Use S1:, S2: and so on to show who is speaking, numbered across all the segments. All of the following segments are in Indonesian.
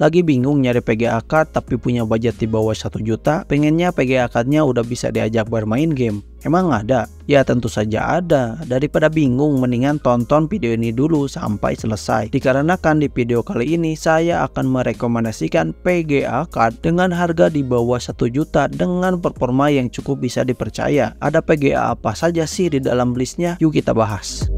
S1: Lagi bingung nyari PGA card tapi punya budget di bawah 1 juta? Pengennya PGA cardnya udah bisa diajak bermain game? Emang ada? Ya tentu saja ada. Daripada bingung, mendingan tonton video ini dulu sampai selesai. Dikarenakan di video kali ini saya akan merekomendasikan PGA card dengan harga di bawah 1 juta dengan performa yang cukup bisa dipercaya. Ada PGA apa saja sih di dalam listnya? Yuk kita bahas.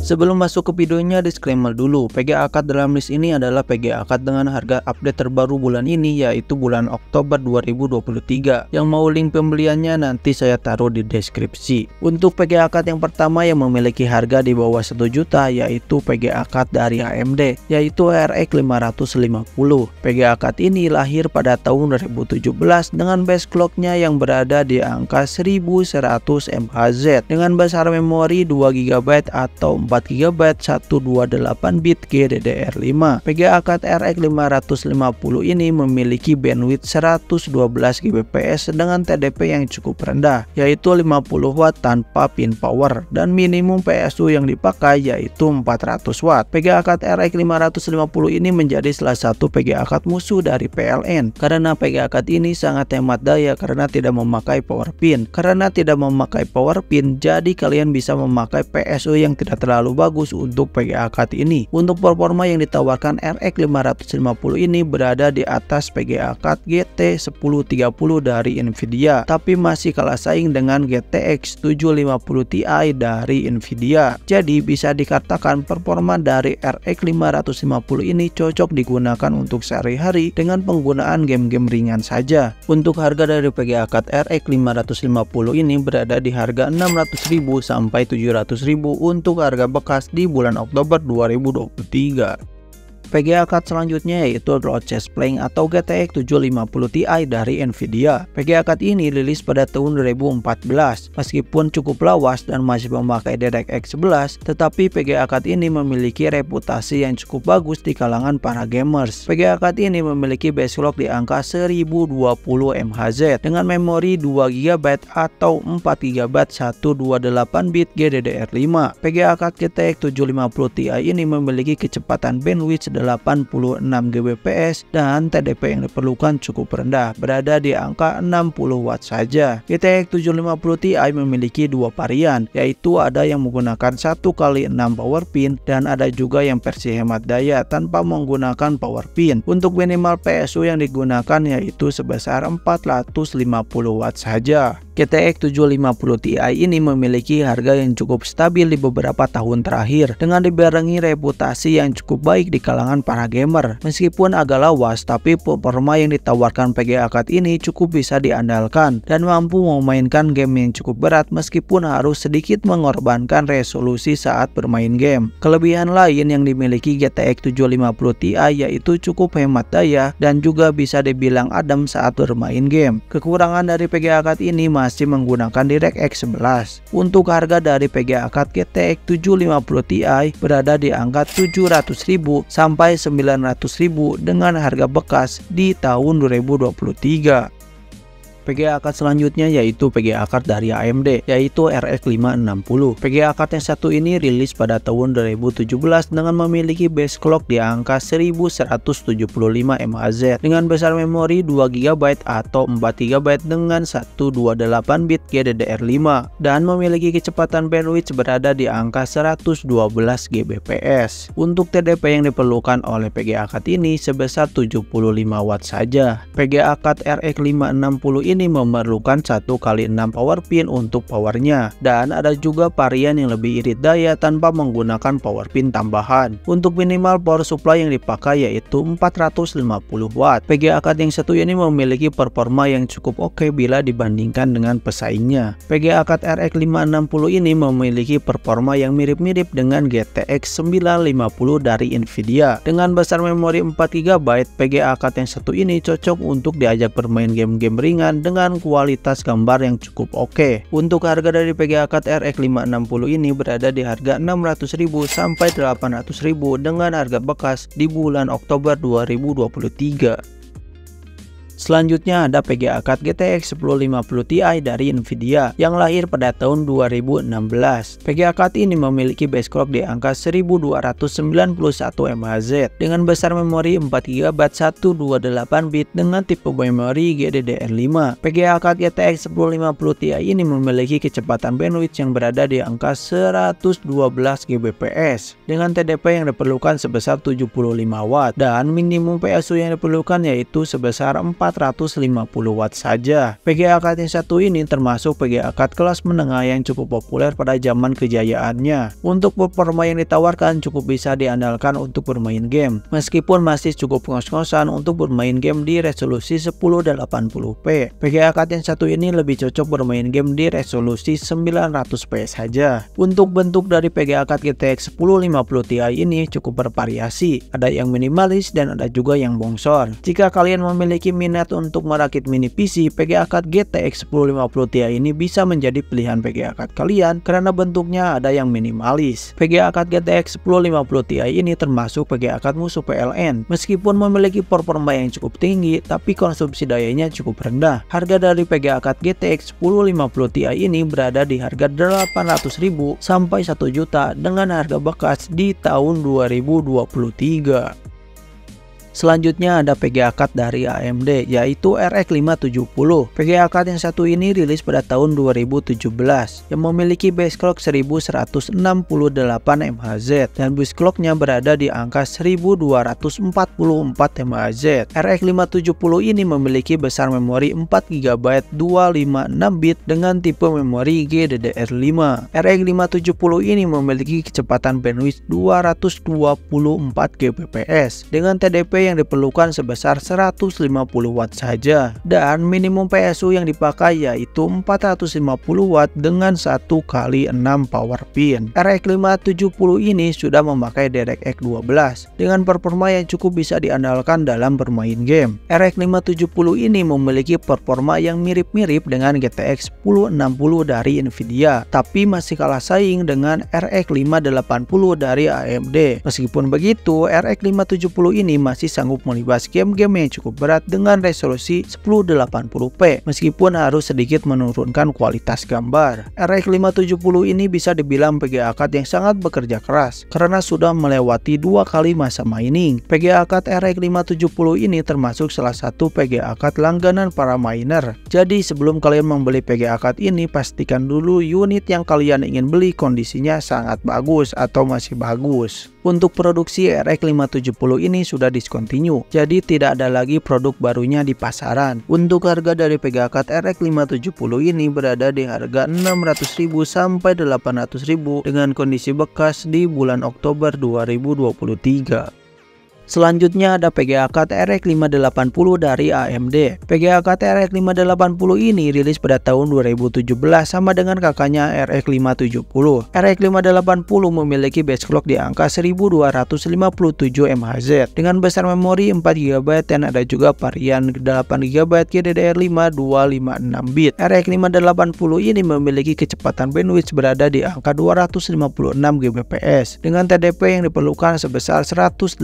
S1: Sebelum masuk ke videonya, disclaimer dulu. PGA card dalam list ini adalah PGA card dengan harga update terbaru bulan ini, yaitu bulan Oktober 2023. Yang mau link pembeliannya nanti saya taruh di deskripsi. Untuk PGA card yang pertama yang memiliki harga di bawah 1 juta yaitu PGA card dari AMD, yaitu RX 550. PGA card ini lahir pada tahun 2017 dengan base clocknya yang berada di angka 1100 MHz dengan besar memori 2 GB atau 4 GB 128-bit GDDR5. PGA card RX 550 ini memiliki bandwidth 112 Gbps dengan TDP yang cukup rendah, yaitu 50 Watt tanpa pin power, dan minimum PSU yang dipakai yaitu 400 Watt. PGA card RX 550 ini menjadi salah satu PGA card musuh dari PLN, karena PGA card ini sangat hemat daya karena tidak memakai power pin. Karena tidak memakai power pin, jadi kalian bisa memakai PSU yang tidak terlalu bagus untuk PGA card ini. Untuk performa yang ditawarkan RX 550 ini berada di atas PGA card GT 1030 dari Nvidia, tapi masih kalah saing dengan GTX 750 Ti dari Nvidia. Jadi bisa dikatakan performa dari RX 550 ini cocok digunakan untuk sehari-hari dengan penggunaan game-game ringan saja. Untuk harga dari PGA card RX 550 ini berada di harga 600.000 sampai 700.000 untuk harga bekas di bulan Oktober 2023. PGA card selanjutnya yaitu Roches Plank atau GTX 750 Ti dari Nvidia. PGA card ini rilis pada tahun 2014. Meskipun cukup lawas dan masih memakai DirectX 11, tetapi PGA card ini memiliki reputasi yang cukup bagus di kalangan para gamers. PGA card ini memiliki base clock di angka 1020 MHz dengan memori 2 GB atau 4 GB 128-bit GDDR5. PGA card GTX 750 Ti ini memiliki kecepatan bandwidth 86 Gbps dan TDP yang diperlukan cukup rendah, berada di angka 60 Watt saja. GTX 750 Ti memiliki dua varian, yaitu ada yang menggunakan 1x6 power pin dan ada juga yang versi hemat daya tanpa menggunakan power pin. Untuk minimal PSU yang digunakan yaitu sebesar 450 Watt saja. GTX 750 Ti ini memiliki harga yang cukup stabil di beberapa tahun terakhir dengan dibarengi reputasi yang cukup baik di kalangan para gamer. Meskipun agak lawas, tapi performa yang ditawarkan PGA card ini cukup bisa diandalkan dan mampu memainkan game yang cukup berat meskipun harus sedikit mengorbankan resolusi saat bermain game. Kelebihan lain yang dimiliki GTX 750 Ti yaitu cukup hemat daya dan juga bisa dibilang adem saat bermain game. Kekurangan dari PGA card ini masih menggunakan DirectX 11. Untuk harga dari PGA card GTX 750 Ti berada di angka 700.000 sampai 900.000 dengan harga bekas di tahun 2023. PGA card selanjutnya yaitu PGA card dari AMD, yaitu RX 560. PGA card yang satu ini rilis pada tahun 2017 dengan memiliki base clock di angka 1175 MHz dengan besar memori 2 GB atau 4 GB dengan 128-bit GDDR5 dan memiliki kecepatan bandwidth berada di angka 112 Gbps. Untuk TDP yang diperlukan oleh PGA card ini sebesar 75 Watt saja. PGA card RX 560 ini memerlukan 1x6 power pin untuk powernya, dan ada juga varian yang lebih irit daya tanpa menggunakan power pin tambahan. Untuk minimal power supply yang dipakai yaitu 450 Watt. PGA card yang satu ini memiliki performa yang cukup oke bila dibandingkan dengan pesaingnya. PGA card RX 560 ini memiliki performa yang mirip-mirip dengan GTX 950 dari Nvidia. Dengan besar memori 4 GB, PGA card yang satu ini cocok untuk diajak bermain game-game ringan dengan kualitas gambar yang cukup oke. Untuk harga dari PGA card RX 560 ini berada di harga 600.000 sampai 800.000 dengan harga bekas di bulan Oktober 2023. Selanjutnya ada PGA card GTX 1050 Ti dari Nvidia yang lahir pada tahun 2016. PGA card ini memiliki base clock di angka 1291 MHz dengan besar memori 4GB 128-bit dengan tipe memori GDDR5. PGA card GTX 1050 Ti ini memiliki kecepatan bandwidth yang berada di angka 112 Gbps dengan TDP yang diperlukan sebesar 75 Watt dan minimum PSU yang diperlukan yaitu sebesar 450 Watt saja. PGA card yang satu ini termasuk PGA card kelas menengah yang cukup populer pada zaman kejayaannya. Untuk performa yang ditawarkan cukup bisa diandalkan untuk bermain game, meskipun masih cukup ngos-ngosan untuk bermain game di resolusi 1080p. PGA card yang satu ini lebih cocok bermain game di resolusi 900p saja. Untuk bentuk dari PGA card GTX 1050 Ti ini cukup bervariasi, ada yang minimalis dan ada juga yang bongsor. Jika kalian memiliki minat untuk merakit mini PC, PGA card GTX 1050 Ti ini bisa menjadi pilihan PGA card kalian karena bentuknya ada yang minimalis. PGA card GTX 1050 Ti ini termasuk PGA card musuh PLN. Meskipun memiliki performa yang cukup tinggi, tapi konsumsi dayanya cukup rendah. Harga dari PGA card GTX 1050 Ti ini berada di harga 800.000 sampai 1 juta dengan harga bekas di tahun 2023. Selanjutnya ada PGA card dari AMD yaitu RX 570. PGA card yang satu ini rilis pada tahun 2017 yang memiliki base clock 1168 MHz dan bus clocknya berada di angka 1244 MHz. RX 570 ini memiliki besar memori 4GB 256-bit dengan tipe memori GDDR5. RX 570 ini memiliki kecepatan bandwidth 224 Gbps dengan TDP yang diperlukan sebesar 150 Watt saja dan minimum PSU yang dipakai yaitu 450 Watt dengan 1x6 power pin. RX 570 ini sudah memakai DirectX 12 dengan performa yang cukup bisa diandalkan dalam bermain game. RX 570 ini memiliki performa yang mirip-mirip dengan GTX 1060 dari Nvidia, tapi masih kalah saing dengan RX 580 dari AMD. Meskipun begitu, RX 570 ini masih sanggup melibas game-game yang cukup berat dengan resolusi 1080p meskipun harus sedikit menurunkan kualitas gambar. RX 570 ini bisa dibilang PGA card yang sangat bekerja keras karena sudah melewati 2 kali masa mining. PGA card RX 570 ini termasuk salah satu PGA card langganan para miner. Jadi sebelum kalian membeli PGA card ini, pastikan dulu unit yang kalian ingin beli kondisinya sangat bagus atau masih bagus. Untuk produksi RX 570 ini sudah discontinue, jadi tidak ada lagi produk barunya di pasaran. Untuk harga dari PGA card RX 570 ini berada di harga 600.000 sampai 800.000 dengan kondisi bekas di bulan Oktober 2023. Selanjutnya ada PGA card RX 580 dari AMD. PGA card RX 580 ini rilis pada tahun 2017 sama dengan kakaknya RX 570. RX 580 memiliki base clock di angka 1257 MHz dengan besar memori 4GB dan ada juga varian 8GB GDDR5 256-bit. RX 580 ini memiliki kecepatan bandwidth berada di angka 256 Gbps dengan TDP yang diperlukan sebesar 185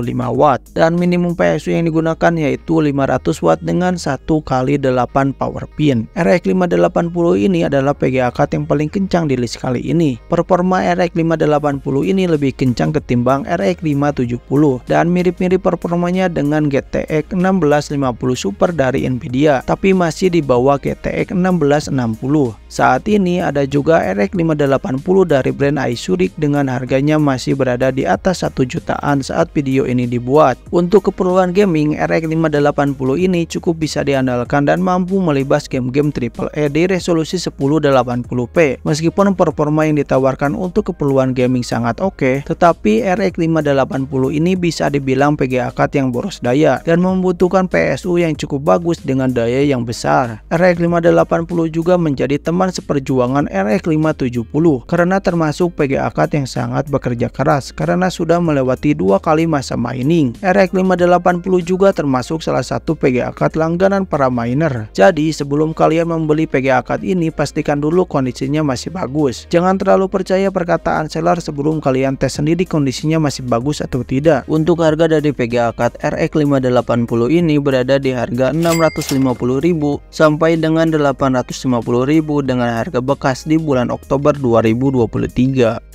S1: Watt dan minimum PSU yang digunakan yaitu 500 Watt dengan 1x8 power pin. RX 580 ini adalah PGA card yang paling kencang di list kali ini. Performa RX 580 ini lebih kencang ketimbang RX 570 dan mirip-mirip performanya dengan GTX 1650 Super dari Nvidia, tapi masih di bawah GTX 1660. Saat ini ada juga RX 580 dari brand Asus dengan harganya masih berada di atas 1 jutaan saat video ini dibuat. Untuk keperluan gaming, RX 580 ini cukup bisa diandalkan dan mampu melibas game-game AAA di resolusi 1080p. Meskipun performa yang ditawarkan untuk keperluan gaming sangat oke, tetapi RX 580 ini bisa dibilang PGA card yang boros daya dan membutuhkan PSU yang cukup bagus dengan daya yang besar. RX 580 juga menjadi teman seperjuangan RX 570 karena termasuk PGA card yang sangat bekerja keras karena sudah melewati 2 kali masa masa mining. RX 580 juga termasuk salah satu PGA card langganan para miner. Jadi sebelum kalian membeli PGA card ini, pastikan dulu kondisinya masih bagus. Jangan terlalu percaya perkataan seller sebelum kalian tes sendiri kondisinya masih bagus atau tidak. Untuk harga dari PGA card RX 580 ini berada di harga 650.000 sampai dengan 850.000 dengan harga bekas di bulan Oktober 2023.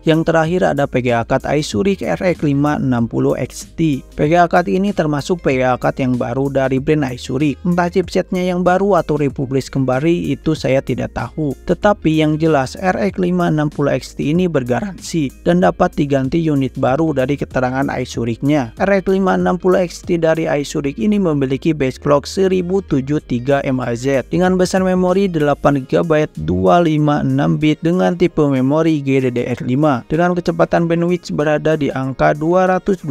S1: Yang terakhir ada PGA card iSuric RX 560 XT. PGA card ini termasuk PGA card yang baru dari brand iSuric. Entah chipsetnya yang baru atau republis kembali itu saya tidak tahu. Tetapi yang jelas RX 560 XT ini bergaransi dan dapat diganti unit baru dari keterangan iSuric-nya. RX 560 XT dari iSuric ini memiliki base clock 1073 MHz dengan besar memori 8GB 256 bit dengan tipe memori GDDR5. Dengan kecepatan bandwidth berada di angka 224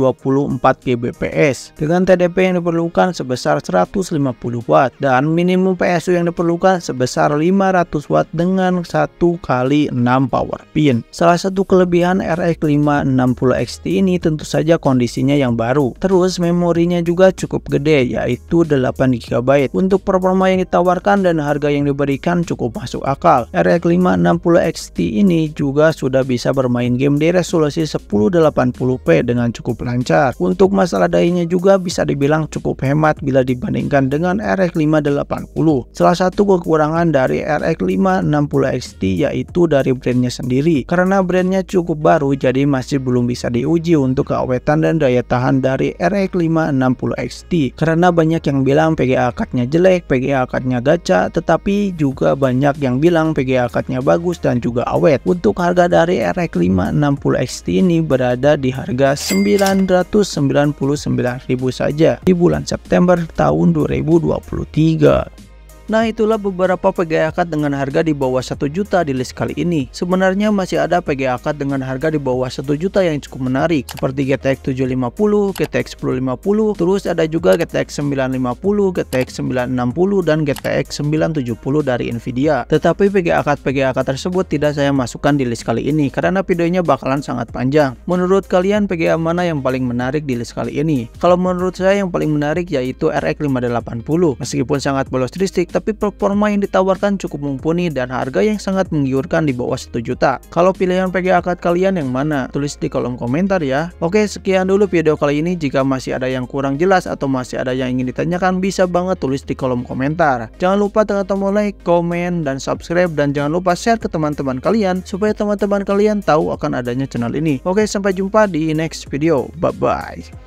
S1: Kbps dengan TDP yang diperlukan sebesar 150 Watt dan minimum PSU yang diperlukan sebesar 500 Watt dengan 1 kali 6 power pin. Salah satu kelebihan RX 560 XT ini tentu saja kondisinya yang baru. Terus memorinya juga cukup gede yaitu 8GB. Untuk performa yang ditawarkan dan harga yang diberikan cukup masuk akal. RX 560 XT ini juga sudah bisa bermain game di resolusi 1080p dengan cukup lancar. Untuk masalah dayanya juga bisa dibilang cukup hemat bila dibandingkan dengan RX 580. Salah satu kekurangan dari RX 560 XT yaitu dari brandnya sendiri. Karena brandnya cukup baru jadi masih belum bisa diuji untuk keawetan dan daya tahan dari RX 560 XT. Karena banyak yang bilang PGA card-nya jelek, PGA card-nya gacha, tetapi juga banyak yang bilang PGA card-nya bagus dan juga awet. Untuk harga dari RX 560 XT ini berada di harga 999.000 saja di bulan September tahun 2023. Nah, itulah beberapa PGA card dengan harga di bawah 1 juta di list kali ini. Sebenarnya masih ada PGA card dengan harga di bawah 1 juta yang cukup menarik seperti GTX 750, GTX 1050, terus ada juga GTX 950, GTX 960 dan GTX 970 dari Nvidia. Tetapi PGA card tersebut tidak saya masukkan di list kali ini karena videonya bakalan sangat panjang. Menurut kalian PGA mana yang paling menarik di list kali ini? Kalau menurut saya yang paling menarik yaitu RX 580. Meskipun sangat bolos listrik, tapi performa yang ditawarkan cukup mumpuni dan harga yang sangat menggiurkan di bawah 1 juta. Kalau pilihan PGA card kalian yang mana? Tulis di kolom komentar ya. Oke, sekian dulu video kali ini. Jika masih ada yang kurang jelas atau masih ada yang ingin ditanyakan, bisa banget tulis di kolom komentar. Jangan lupa tekan tombol like, komen, dan subscribe, dan jangan lupa share ke teman-teman kalian supaya teman-teman kalian tahu akan adanya channel ini. Oke, sampai jumpa di next video. Bye-bye.